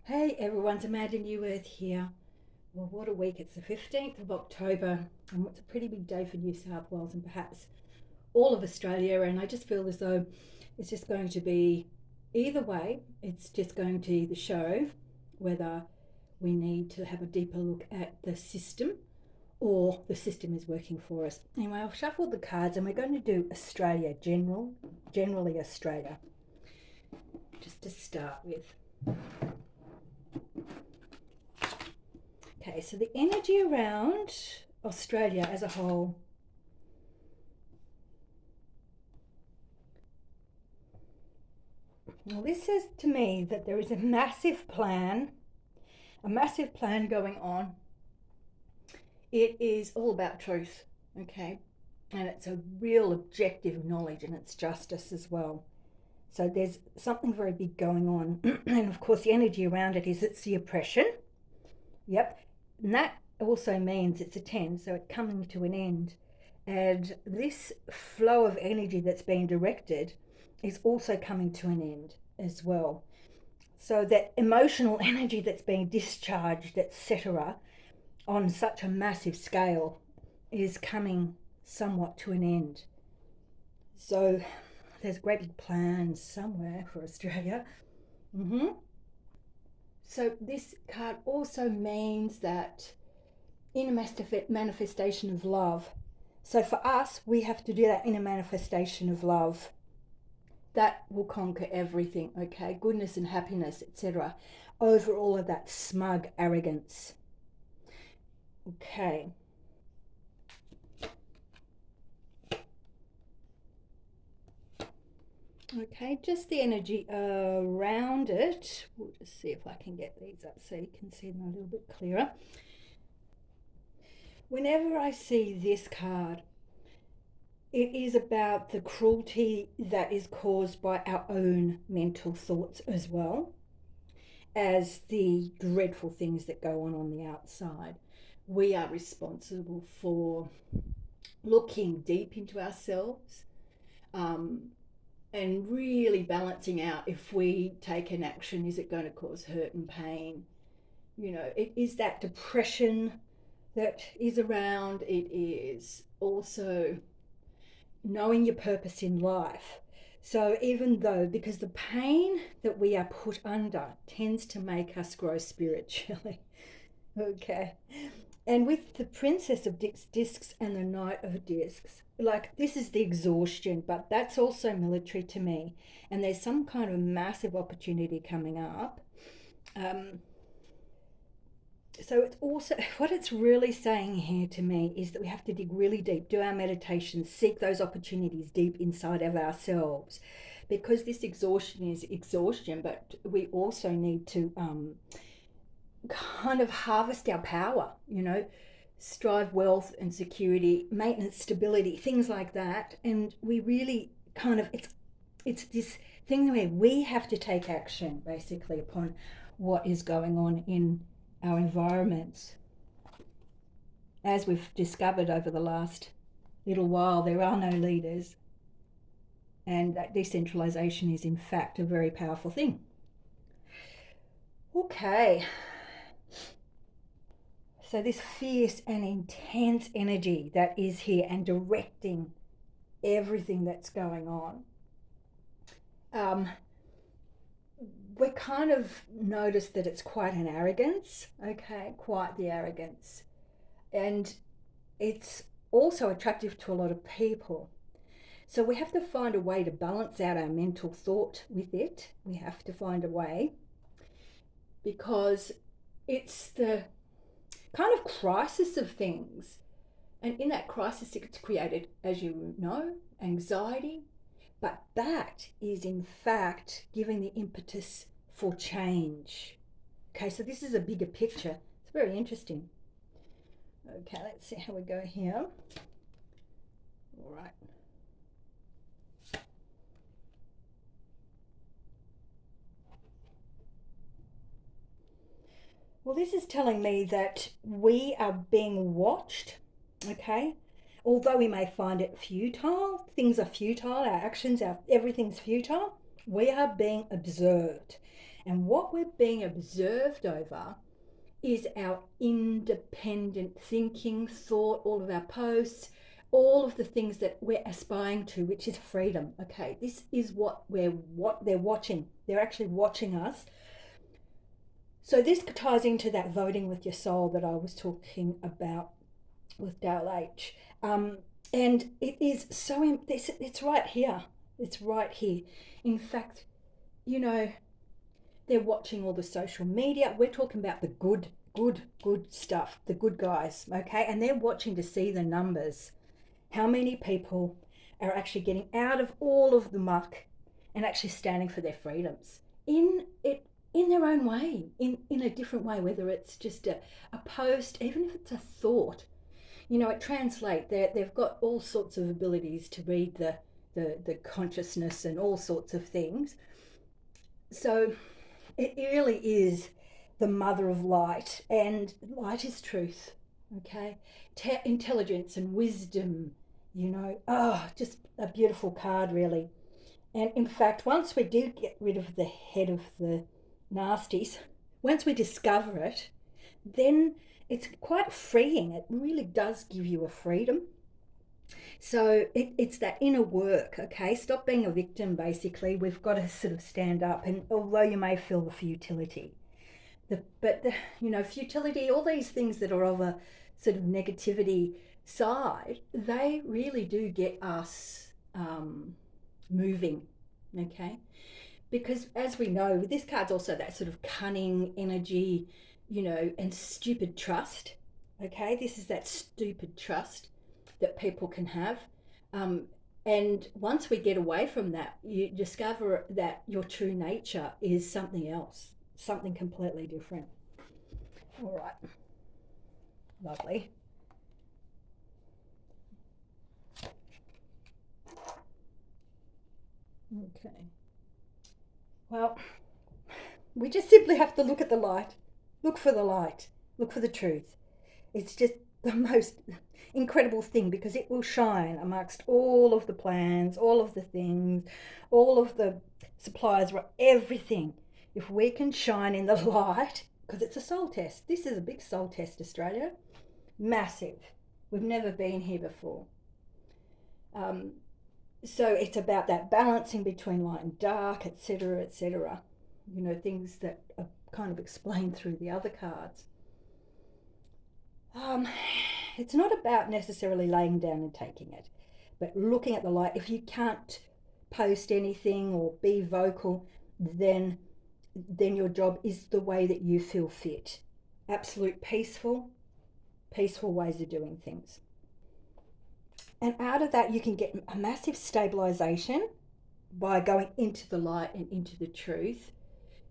Hey everyone, it's Amanda Newworth here. Well, what a week. It's the 15th of October, and it's a pretty big day for New South Wales and perhaps all of Australia. And I just feel as though it's just going to be either way, it's just going to either show whether we need to have a deeper look at the system or the system is working for us. Anyway, I've shuffled the cards and we're going to do Australia, generally Australia, just to start with. Okay, so the energy around Australia as a whole. Well, this says to me that there is a massive plan going on. It is all about truth, okay? And it's a real objective knowledge and it's justice as well. So there's something very big going on. And of course, the energy around it is it's the oppression. Yep. And that also means it's a 10, so it's coming to an end. And this flow of energy that's being directed is also coming to an end as well. So that emotional energy that's being discharged, etc., on such a massive scale is coming somewhat to an end. So there's great big plans somewhere for Australia. Mm-hmm. So this card also means that inner manifestation of love. So for us, we have to do that inner manifestation of love. That will conquer everything, okay? Goodness and happiness, etc. Over all of that smug arrogance. Okay. Okay, just the energy around it. We'll just see if I can get these up so you can see them a little bit clearer. Whenever I see this card, it is about the cruelty that is caused by our own mental thoughts as well as the dreadful things that go on the outside. We are responsible for looking deep into ourselves, um, and really balancing out if we take an action, is it going to cause hurt and pain? You know, it is that depression that is around. It is also knowing your purpose in life. So, even though, because the pain that we are put under tends to make us grow spiritually, okay. And with the Princess of Discs and the Knight of Discs, like this is the exhaustion, but that's also military to me. And there's some kind of massive opportunity coming up. Um, so it's also what it's really saying here to me is that we have to dig really deep, do our meditations, seek those opportunities deep inside of ourselves, because this exhaustion is exhaustion, but we also need to kind of harvest our power, strive wealth and security, maintenance, stability, things like that. And we really kind of it's this thing where we have to take action basically upon what is going on in our environments. As we've discovered over the last little while, there are no leaders, and that decentralization is, in fact, a very powerful thing. Okay, so this fierce and intense energy that is here and directing everything that's going on. We kind of notice that it's quite an arrogance, okay, quite the arrogance. And it's also attractive to a lot of people. So we have to find a way to balance out our mental thought with it. We have to find a way because it's the kind of crisis of things. And in that crisis, it's created, as you know, anxiety. But that is, in fact, giving the impetus for change. Okay, so this is a bigger picture. It's very interesting. Okay, let's see how we go here. All right. Well, this is telling me that we are being watched, okay? Although we may find it futile, things are futile, our actions, everything's futile. We are being observed. And what we're being observed over is our independent thinking, thought, all of our posts, all of the things that we're aspiring to, which is freedom. Okay, this is what they're watching. They're actually watching us. So this ties into that voting with your soul that I was talking about with Dale H. And it is so, it's right here. It's right here. In fact, you know, they're watching all the social media. We're talking about the good stuff, the good guys, okay? And they're watching to see the numbers. How many people are actually getting out of all of the muck and actually standing for their freedoms in their own way, in a different way, whether it's just a post, even if it's a thought. You know, it translates. They've got all sorts of abilities to read the consciousness and all sorts of things. So it really is the mother of light, and light is truth, okay? Intelligence and wisdom, you know. Oh, just a beautiful card, really. And in fact, once we do get rid of the head of the nasties, once we discover it, then it's quite freeing. It really does give you a freedom. So it's that inner work, okay? Stop being a victim, basically. We've got to sort of stand up, and although you may feel the futility, you know, futility, all these things that are of a sort of negativity side, they really do get us moving, okay? Because as we know, this card's also that sort of cunning energy, you know, and stupid trust, okay? This is that stupid trust that people can have. Um, and once we get away from that, you discover that your true nature is something else, something completely different. All right, lovely. Okay. Well, we just simply have to look at the light, look for the light, look for the truth. It's just the most incredible thing because it will shine amongst all of the plans, all of the things, all of the supplies, everything. If we can shine in the light, because it's a soul test. This is a big soul test, Australia. Massive. We've never been here before. Um, so it's about that balancing between light and dark, etc., etc. You know, things that are kind of explained through the other cards. Um, it's not about necessarily laying down and taking it, but looking at the light. If you can't post anything or be vocal, then your job is the way that you feel fit. Absolute peaceful ways of doing things. And out of that, you can get a massive stabilization by going into the light and into the truth.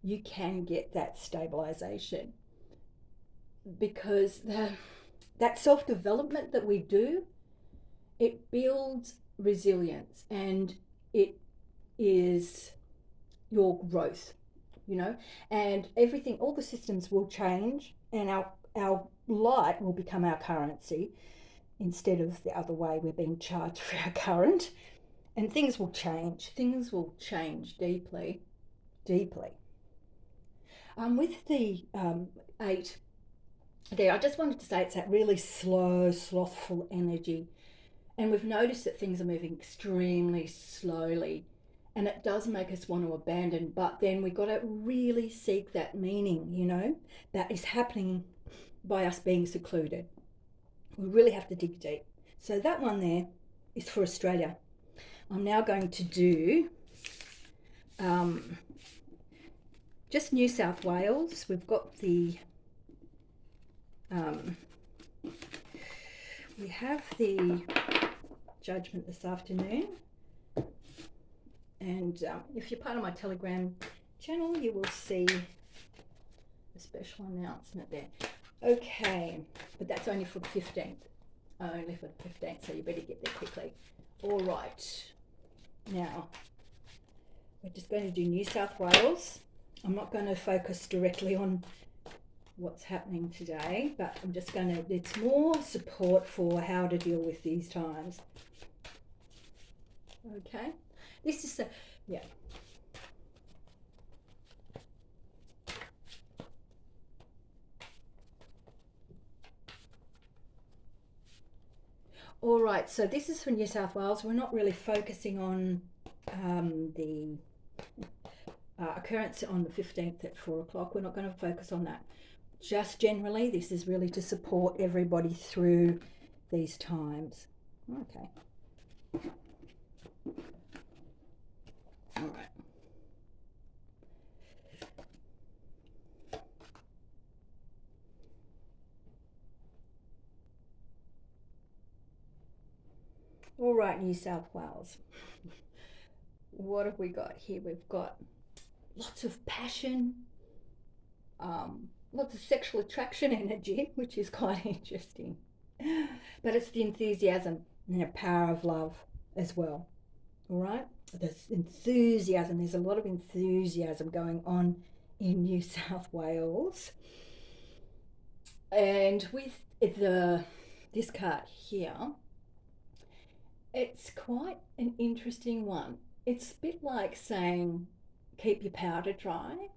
You can get that stabilization because that self development that we do, it builds resilience and it is your growth, you know, and everything, all the systems will change, and our light will become our currency instead of the other way. We're being charged for our current, and things will change. Things will change deeply, deeply. With the 8 there, I just wanted to say it's that really slow, slothful energy. And we've noticed that things are moving extremely slowly. And it does make us want to abandon, but then we've got to really seek that meaning, you know, that is happening by us being secluded. We really have to dig deep. So that one there is for Australia. I'm now going to do just New South Wales. We've got the we have the judgment this afternoon, and if you're part of my Telegram channel, you will see a special announcement there. Okay, but that's only for the 15th. Only for the 15th, so you better get there quickly. All right, now we're just going to do New South Wales. I'm not going to focus directly on what's happening today, but I'm just going to, it's more support for how to deal with these times. Okay, this is the, yeah. All right, so this is for New South Wales. We're not really focusing on the occurrence on the 15th at 4 o'clock. We're not going to focus on that. Just generally, this is really to support everybody through these times. Okay. All right. All right, New South Wales. What have we got here? We've got lots of passion, lots of sexual attraction energy, which is quite interesting. But it's the enthusiasm and the power of love as well. All right? There's enthusiasm. There's a lot of enthusiasm going on in New South Wales. And with this card here, it's quite an interesting one. It's a bit like saying, keep your powder dry.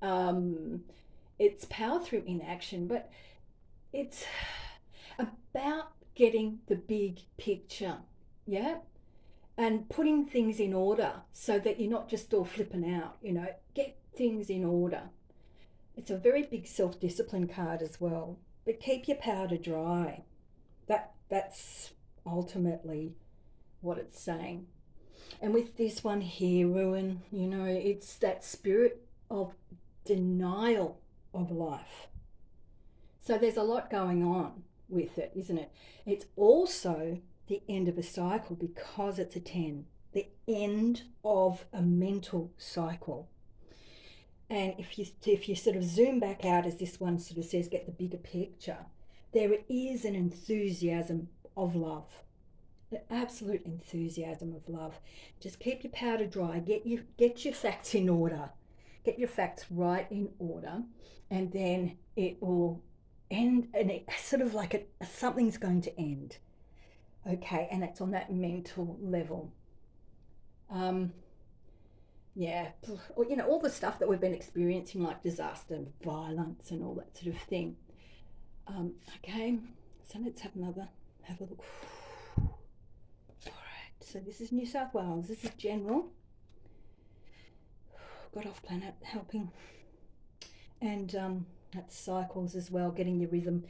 Um, it's power through inaction, but it's about getting the big picture, yeah? And putting things in order so that you're not just all flipping out, get things in order. It's a very big self-discipline card as well. But keep your powder dry. That's ultimately what it's saying. And with this one here, Ruin, it's that spirit of denial of life. So there's a lot going on with it, isn't it? It's also the end of a cycle because it's a 10, the end of a mental cycle. And if you sort of zoom back out, as this one sort of says, get the bigger picture, there is an enthusiasm of love, the absolute enthusiasm of love. Just keep your powder dry, get your facts in order, get your facts right in order, and then it will end, and it's sort of like something's going to end. Okay, and it's on that mental level. Yeah, all the stuff that we've been experiencing, like disaster, violence, and all that sort of thing. Okay, so let's have a look. All right, so this is New South Wales. This is general. God off planet helping, and that's cycles as well, getting your rhythm.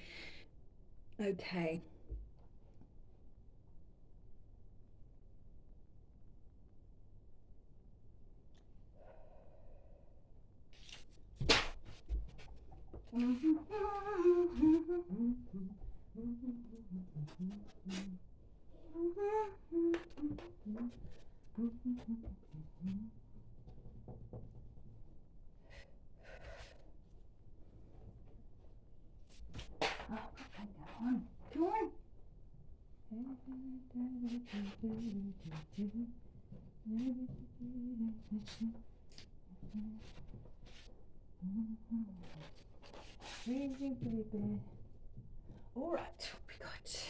Okay. Come on. All right, what we got?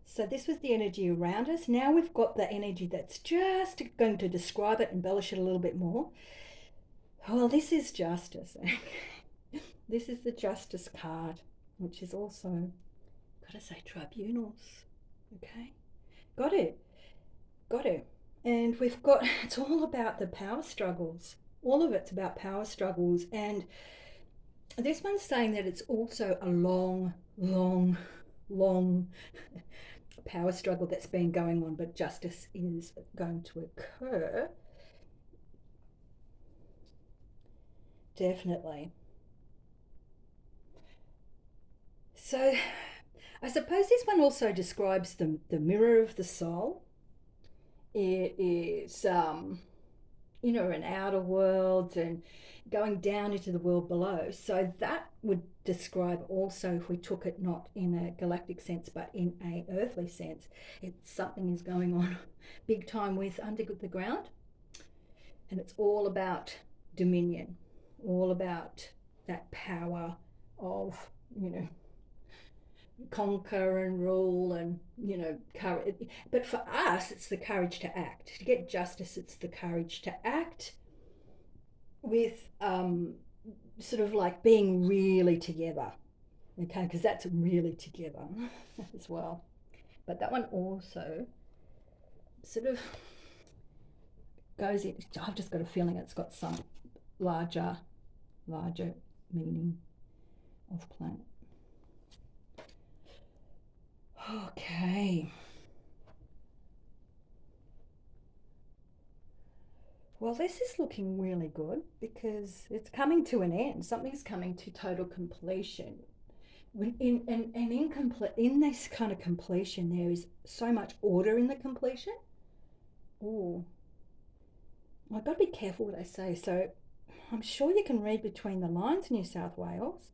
So this was the energy around us. Now we've got the energy that's just going to describe it, embellish it a little bit more. Well, this is justice. This is the justice card, which is also, gotta say, tribunals. Okay, got it. And we've got, it's all about the power struggles. All of it's about power struggles. And this one's saying that it's also a long power struggle that's been going on, but justice is going to occur. Definitely. So I suppose this one also describes the mirror of the soul. It is, an outer world and going down into the world below. So that would describe also, if we took it not in a galactic sense but in a earthly sense, it's something is going on big time with under the ground, and it's all about dominion, all about that power of conquer and rule and, courage. But for us, it's the courage to act. To get justice, it's the courage to act with sort of like being really together. Okay, because that's really together as well. But that one also sort of goes in. I've just got a feeling it's got some larger meaning of planet. Okay. Well, this is looking really good because it's coming to an end. Something's coming to total completion. In this kind of completion, there is so much order in the completion. Oh, I've got to be careful what I say. So I'm sure you can read between the lines, New South Wales.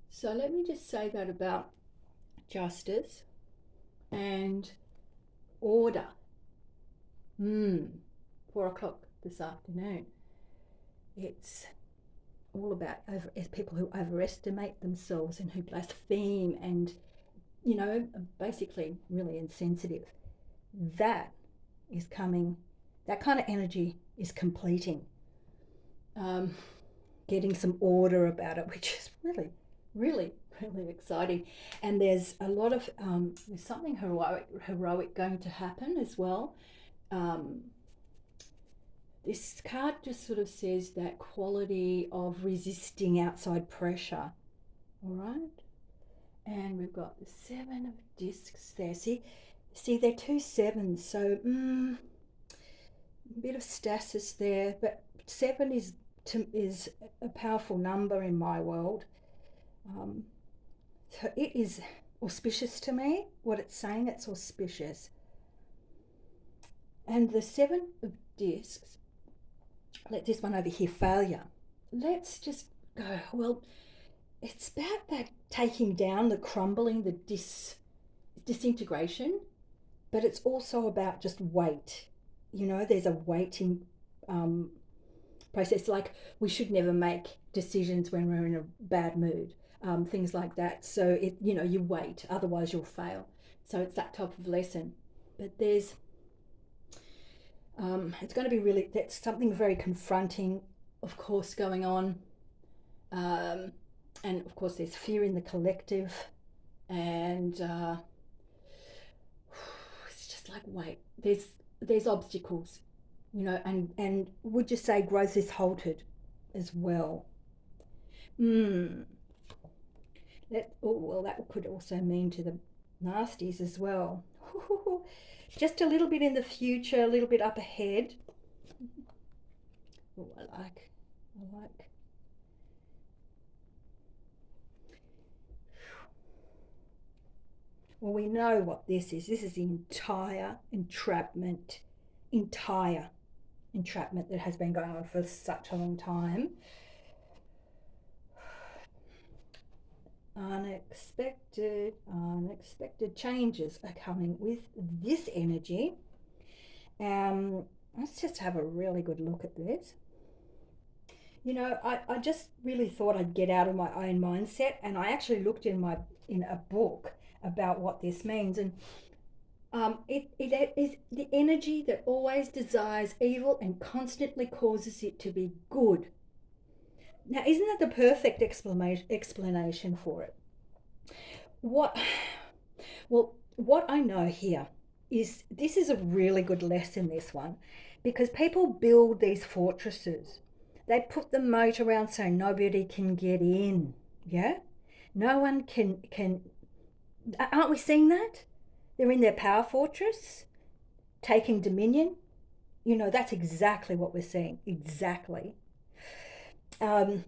So let me just say that about justice and order. 4 o'clock this afternoon. It's all about people who overestimate themselves and who blaspheme and, basically really insensitive. That is coming, that kind of energy is completing, getting some order about it, which is really, really, really exciting. And there's a lot of, there's something heroic going to happen as well. This card just sort of says that quality of resisting outside pressure. All right. And we've got the 7 of discs there. See, they're 2 sevens, so a bit of stasis there. But 7 is a powerful number in my world. So it is auspicious to me. What it's saying, it's auspicious. And the 7 of discs. Let this one over here, failure. Let's just go, well, it's about that taking down, the crumbling, the disintegration, but it's also about just weight. There's a weighting process. Like, we should never make decisions when we're in a bad mood, things like that. So you wait, otherwise you'll fail. So it's that type of lesson. But there's it's going to be really, that's something very confronting, of course, going on. And of course, there's fear in the collective. And it's just like, wait, there's obstacles, and would you say growth is halted as well? That could also mean to the nasties as well. Just a little bit in the future, a little bit up ahead. Oh, I like. Well, we know what this is. This is the entire entrapment that has been going on for such a long time. Unexpected changes are coming with this energy. Let's just have a really good look at this. I just really thought I'd get out of my own mindset, and I actually looked in a book about what this means, and it is the energy that always desires evil and constantly causes it to be good. Now, isn't that the perfect explanation for it? What I know here is this is a really good lesson, this one, because people build these fortresses. They put the moat around so nobody can get in. Yeah? No one can. Aren't we seeing that? They're in their power fortress, taking dominion. That's exactly what we're seeing. Exactly. And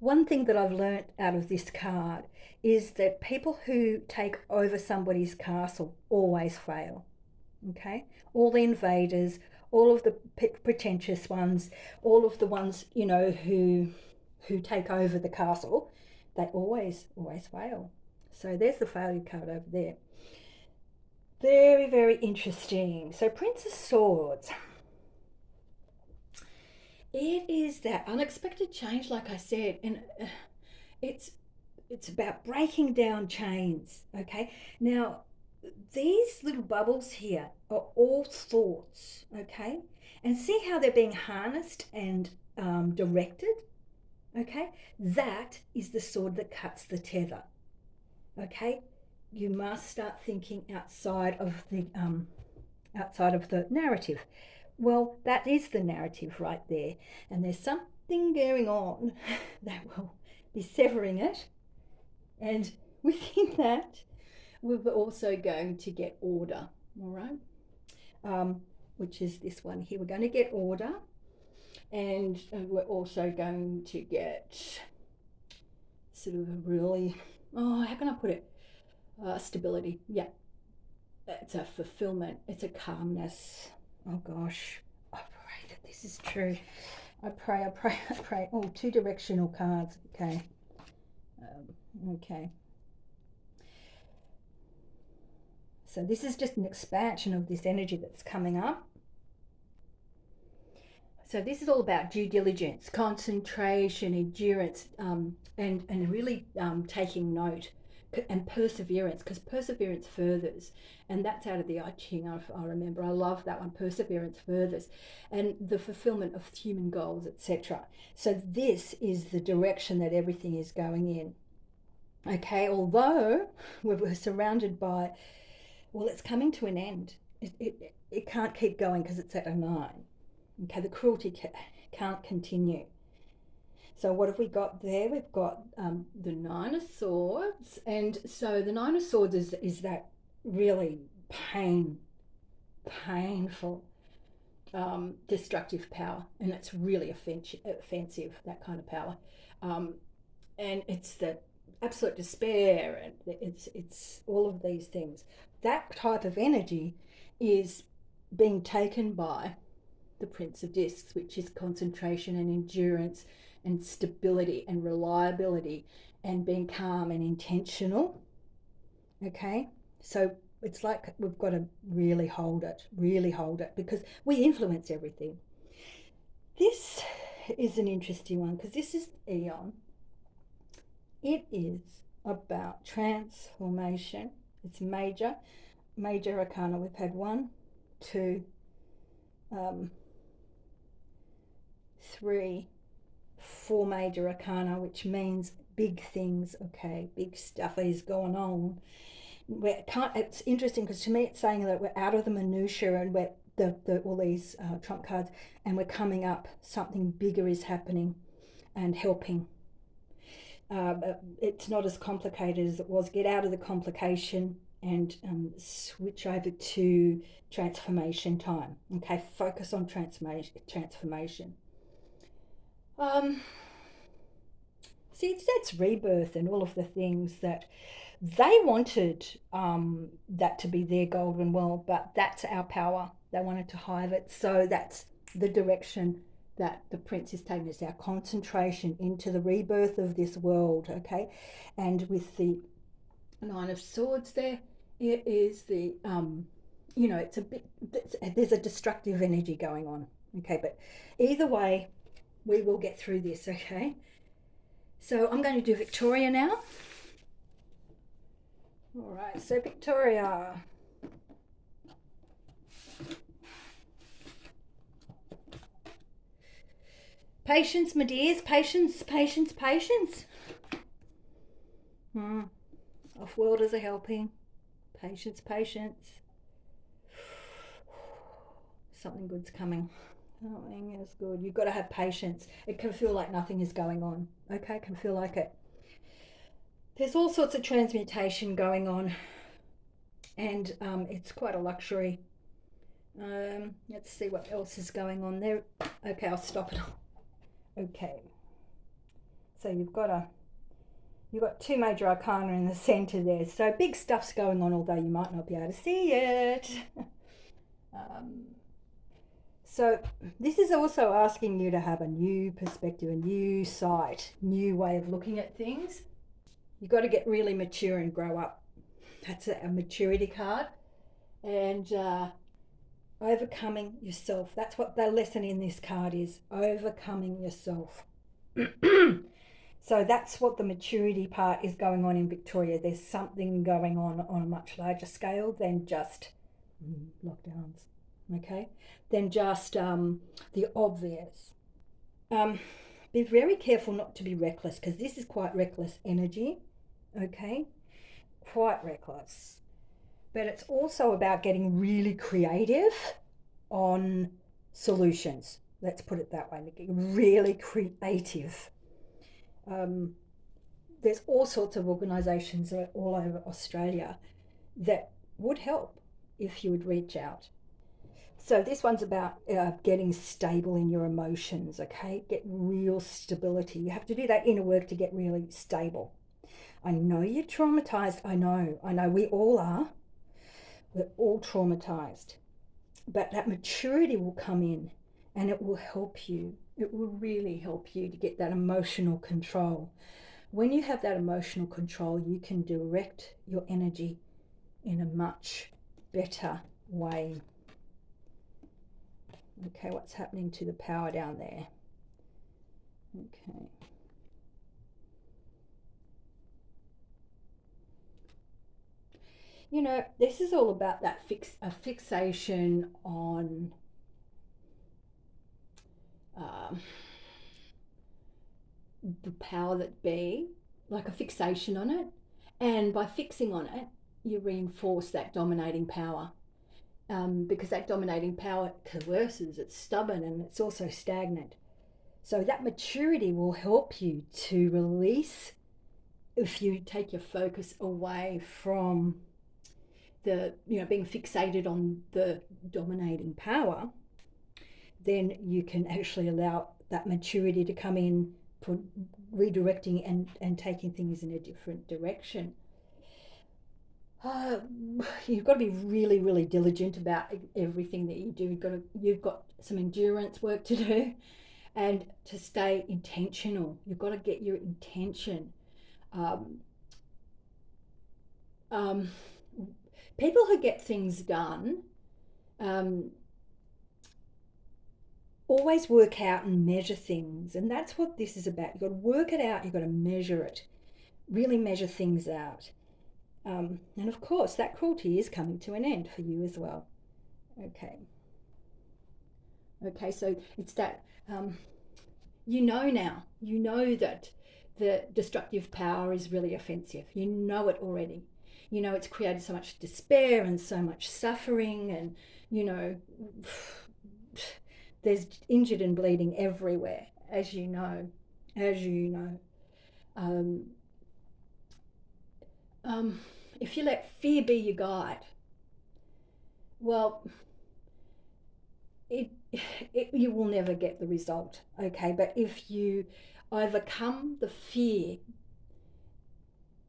one thing that I've learnt out of this card is that people who take over somebody's castle always fail. Okay? All the invaders, all of the pretentious ones, all of the ones, who take over the castle, they always fail. So there's the failure card over there. Very, very interesting. So Prince of Swords. It is that unexpected change, like I said, and it's it's about breaking down chains. Okay, now these little bubbles here are all thoughts. Okay, and see how they're being harnessed and directed. Okay, that is the sword that cuts the tether. Okay, you must start thinking outside of the narrative. Well, that is the narrative right there, and there's something going on that will be severing it, and within that, we're also going to get order. All right, which is this one here. We're going to get order, and we're also going to get sort of a really, how can I put it? Stability. Yeah, it's a fulfillment. It's a calmness. Oh gosh, I pray that this is true. I pray, I pray, I pray. Oh, two directional cards. Okay. Okay. So this is just an expansion of this energy that's coming up. So this is all about due diligence, concentration, endurance, and really taking note and perseverance, because perseverance furthers, and that's out of the I Ching. I remember, I love that one. Perseverance furthers, and the fulfillment of human goals, etc. So this is the direction that everything is going in. Okay, although we're surrounded by, well, it's coming to an end. It can't keep going because it's at a 9. Okay, the cruelty can't continue. So what have we got there? We've got the 9 of Swords, and so the 9 of Swords is that really painful, destructive power, and it's really offensive, that kind of power, and it's the absolute despair, and it's all of these things. That type of energy is being taken by the Prince of Discs, which is concentration and endurance and stability and reliability and being calm and intentional. Okay, so it's like we've got to really hold it, because we influence everything. This is an interesting one because this is Aeon. It is about transformation. It's major arcana. We've had 1, 2, 3, 4 major arcana, which means big things. Okay, big stuff is going on. It's interesting because to me it's saying that we're out of the minutiae and we're all these trump cards, and we're coming up. Something bigger is happening and helping. It's not as complicated as it was. Get out of the complication and switch over to transformation time. Okay, focus on transformation. See, that's rebirth and all of the things that they wanted, that to be their golden world, but that's our power. They wanted to hive it. So that's the direction that the Prince is taking us, our concentration into the rebirth of this world. Okay, and with the 9 of Swords there, it is the it's a bit, there's a destructive energy going on. Okay, but either way, we will get through this. Okay, so I'm going to do Victoria now. All right, so Victoria. Patience, my dears. Patience. Off-worlders are helping. Patience. Something good's coming. Something is good. You've got to have patience. It can feel like nothing is going on. Okay, it can feel like it. There's all sorts of transmutation going on, and it's quite a luxury. Let's see what else is going on there. Okay, I'll stop it. Okay, so you've got 2 major arcana in the center there, so big stuff's going on, although you might not be able to see it. So this is also asking you to have a new perspective, a new sight, new way of looking at things. You've got to get really mature and grow up. That's a maturity card. And overcoming yourself. That's what the lesson in this card is, overcoming yourself. So that's what the maturity part is going on in Victoria. There's something going on a much larger scale than just lockdowns, okay? Than just the obvious. Um, be very careful not to be reckless because this is quite reckless energy, okay? Quite reckless. But it's also about getting really creative on solutions. Let's put it that way, Nikki. Really creative. Um, there's all sorts of organisations all over Australia that would help if you would reach out. So this one's about getting stable in your emotions, okay? Get real stability. You have to do that inner work to get really stable. I know you're traumatized. I know. We all are. We're all traumatized. But that maturity will come in and it will help you. It will really help you to get that emotional control. When you have that emotional control, you can direct your energy in a much better way. Okay, what's happening to the power down there? Okay. You know, this is all about that fixation on um, the power that be, like a fixation on it. And by fixing on it, you reinforce that dominating power. Because that dominating power coerces, it's stubborn, and it's also stagnant. So that maturity will help you to release if you take your focus away from the, being fixated on the dominating power, then you can actually allow that maturity to come in for redirecting and taking things in a different direction. You've got to be really, really diligent about everything that you do. You've got some endurance work to do, and to stay intentional. You've got to get your intention. Um, um, People who get things done um, always work out and measure things, and that's what this is about. You've got to work it out. You've got to measure it. Really measure things out. And of course, that cruelty is coming to an end for you as well. Okay. Okay, so it's that now. You know that the destructive power is really offensive. You know it already. You know it's created so much despair and so much suffering, and you know there's injured and bleeding everywhere, as you know. As you know. Um, if you let fear be your guide, well, it, you will never get the result, okay? But if you overcome the fear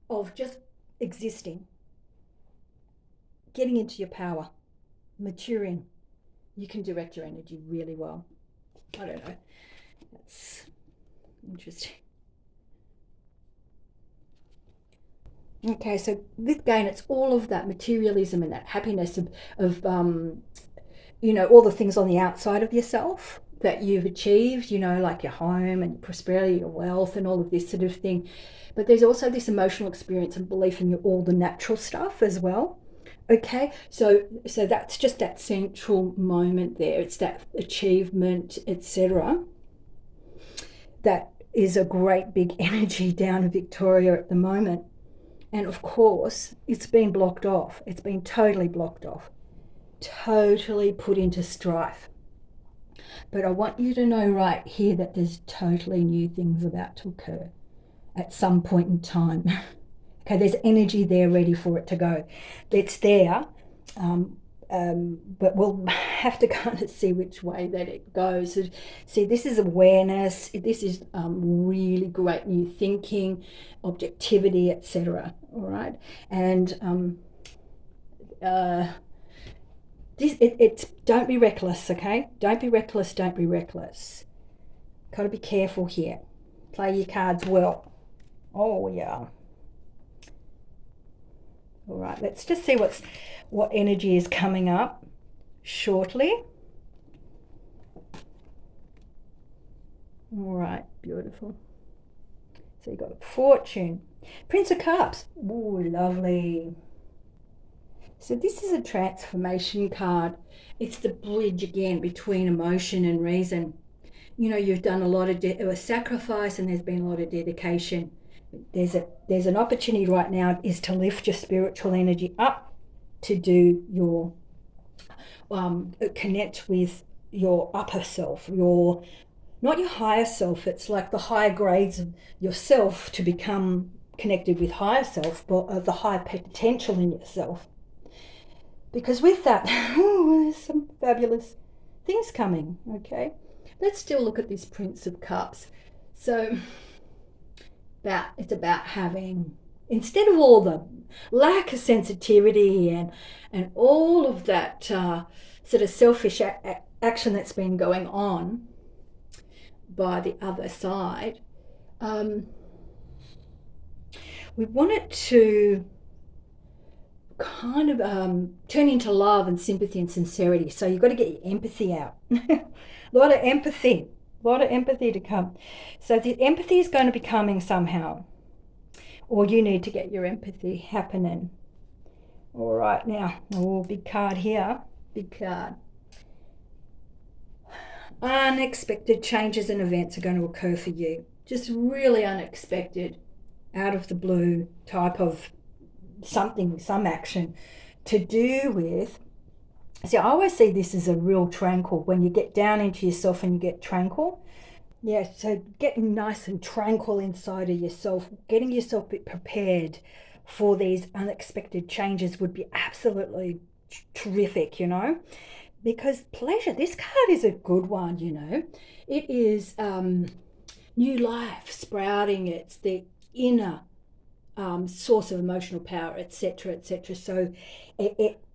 of just existing, getting into your power, maturing, you can direct your energy really well. I don't know. That's interesting. Okay, so with again, it's all of that materialism and that happiness of all the things on the outside of yourself that you've achieved, like your home and prosperity, your wealth, and all of this sort of thing. But there's also this emotional experience and belief in all the natural stuff as well. Okay, so that's just that central moment there. It's that achievement, etc. That is a great big energy down in Victoria at the moment. And of course, it's been blocked off. It's been totally blocked off, totally put into strife. But I want you to know right here that there's totally new things about to occur at some point in time. Okay, there's energy there ready for it to go. It's there, but we'll have to kind of see which way that it goes. So, see, this is awareness. This is really great new thinking, objectivity, etc. All right, and it's don't be reckless, okay? Don't be reckless. Don't be reckless. Got to be careful here. Play your cards well. Oh yeah. All right. Let's just see what energy is coming up shortly. All right. Beautiful. So you've got Fortune. Prince of Cups. Ooh, lovely. So this is a transformation card. It's the bridge again between emotion and reason. You know, you've done a lot of sacrifice, and there's been a lot of dedication. There's an opportunity right now is to lift your spiritual energy up, to do your connect with your upper self, your not your higher self. It's like the higher grades of yourself to become connected with higher self, but the higher potential in yourself. Because with that, there's some fabulous things coming. Okay, let's still look at this Prince of Cups. So it's about having, instead of all the lack of sensitivity and all of that sort of selfish action that's been going on by the other side, we want it to kind of turn into love and sympathy and sincerity. So you've got to get your empathy out. A lot of empathy, to come. So the empathy is going to be coming somehow, or you need to get your empathy happening. All right, now, big card here, big card. Unexpected changes and events are going to occur for you. Just really unexpected, out of the blue type of something, some action to do with. See, I always see this as a real tranquil, when you get down into yourself and you get tranquil. Yeah, so getting nice and tranquil inside of yourself, getting yourself prepared for these unexpected changes would be absolutely terrific, you know. Because pleasure, this card is a good one, you know. It is new life sprouting, it's the inner source of emotional power, etc., etc. So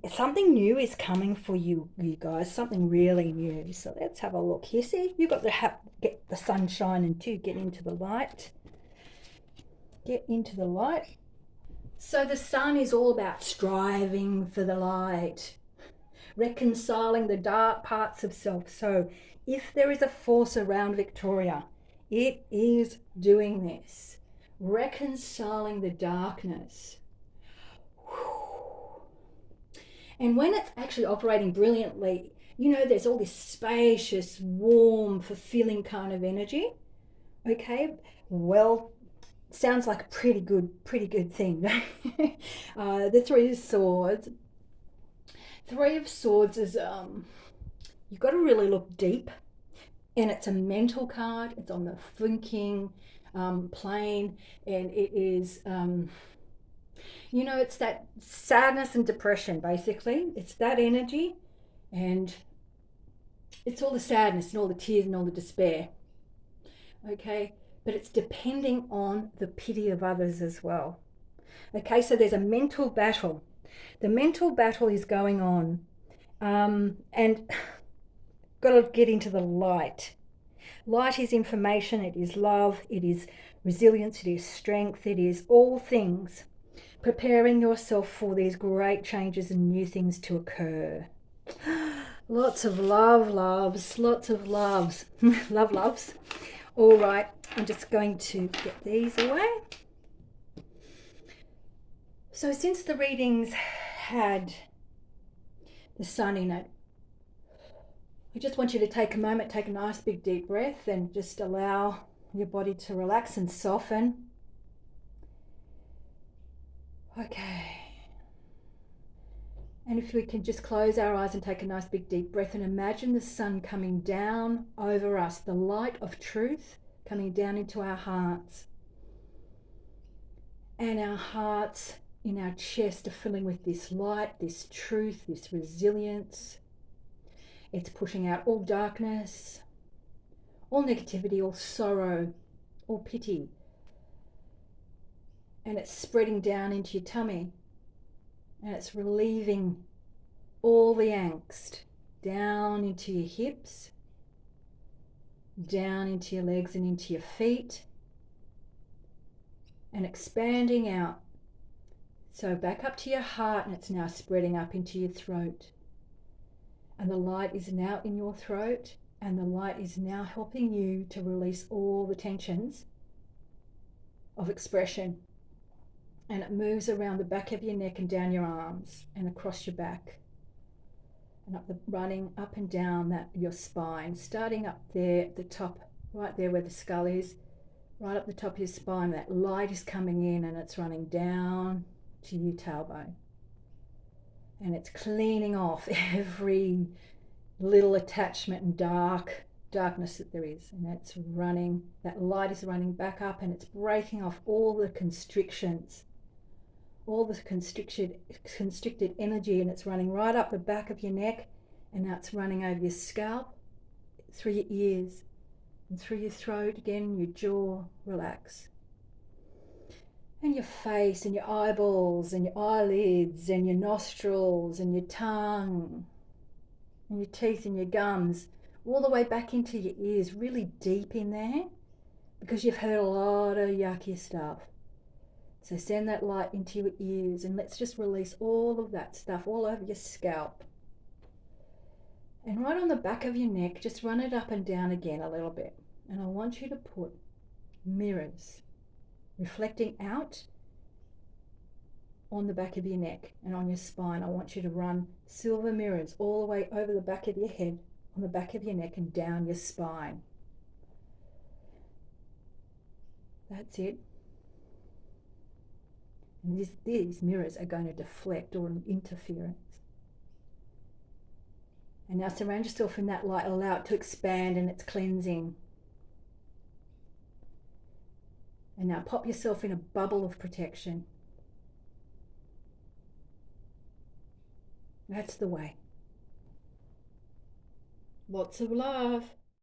something new is coming for you guys, something really new. So let's have a look here. See, you've got to get the sun shining too. Get into the light. Get into the light. So the sun is all about striving for the light, reconciling the dark parts of self. So if there is a force around Victoria, it is doing this, reconciling the darkness. And when it's actually operating brilliantly, you know, there's all this spacious, warm, fulfilling kind of energy. Okay, well, sounds like a pretty good thing. The Three of Swords. Three of Swords is you've got to really look deep, and it's a mental card. It's on the thinking plane, and it is you know, it's that sadness and depression, basically. It's that energy, and it's all the sadness and all the tears and all the despair. Okay, but it's depending on the pity of others as well. Okay, so there's a mental battle. The mental battle is going on, and got to get into the light. Light is information, it is love, it is resilience, it is strength, it is all things preparing yourself for these great changes and new things to occur. Lots of loves, lots of loves. Loves. All right, I'm just going to get these away. So since the readings had the sun in it, I just want you to take a moment, take a nice big deep breath, and just allow your body to relax and soften. Okay. And if we can just close our eyes and take a nice big deep breath and imagine the sun coming down over us, the light of truth coming down into our hearts. And our hearts in our chest are filling with this light, this truth, this resilience. It's pushing out all darkness, all negativity, all sorrow, all pity. And it's spreading down into your tummy. And it's relieving all the angst down into your hips, down into your legs and into your feet, and expanding out. So back up to your heart, and it's now spreading up into your throat. And the light is now in your throat, and the light is now helping you to release all the tensions of expression. And it moves around the back of your neck and down your arms and across your back. And running up and down that your spine, starting up there at the top, right there where the skull is, right up the top of your spine. That light is coming in and it's running down to your tailbone. And it's cleaning off every little attachment and darkness that there is. And it's running, that light is running back up and it's breaking off all the constrictions, all the constricted energy, and it's running right up the back of your neck, and now it's running over your scalp, through your ears, and through your throat again, your jaw, relax. And your face and your eyeballs and your eyelids and your nostrils and your tongue and your teeth and your gums, all the way back into your ears, really deep in there, because you've heard a lot of yucky stuff. So send that light into your ears and let's just release all of that stuff all over your scalp. And right on the back of your neck, just run it up and down again a little bit. And I want you to put mirrors reflecting out on the back of your neck and on your spine. I want you to run silver mirrors all the way over the back of your head, on the back of your neck and down your spine. That's it. And these mirrors are going to deflect all interference. And now surround yourself in that light. Allow it to expand and it's cleansing. And now pop yourself in a bubble of protection. That's the way. Lots of love.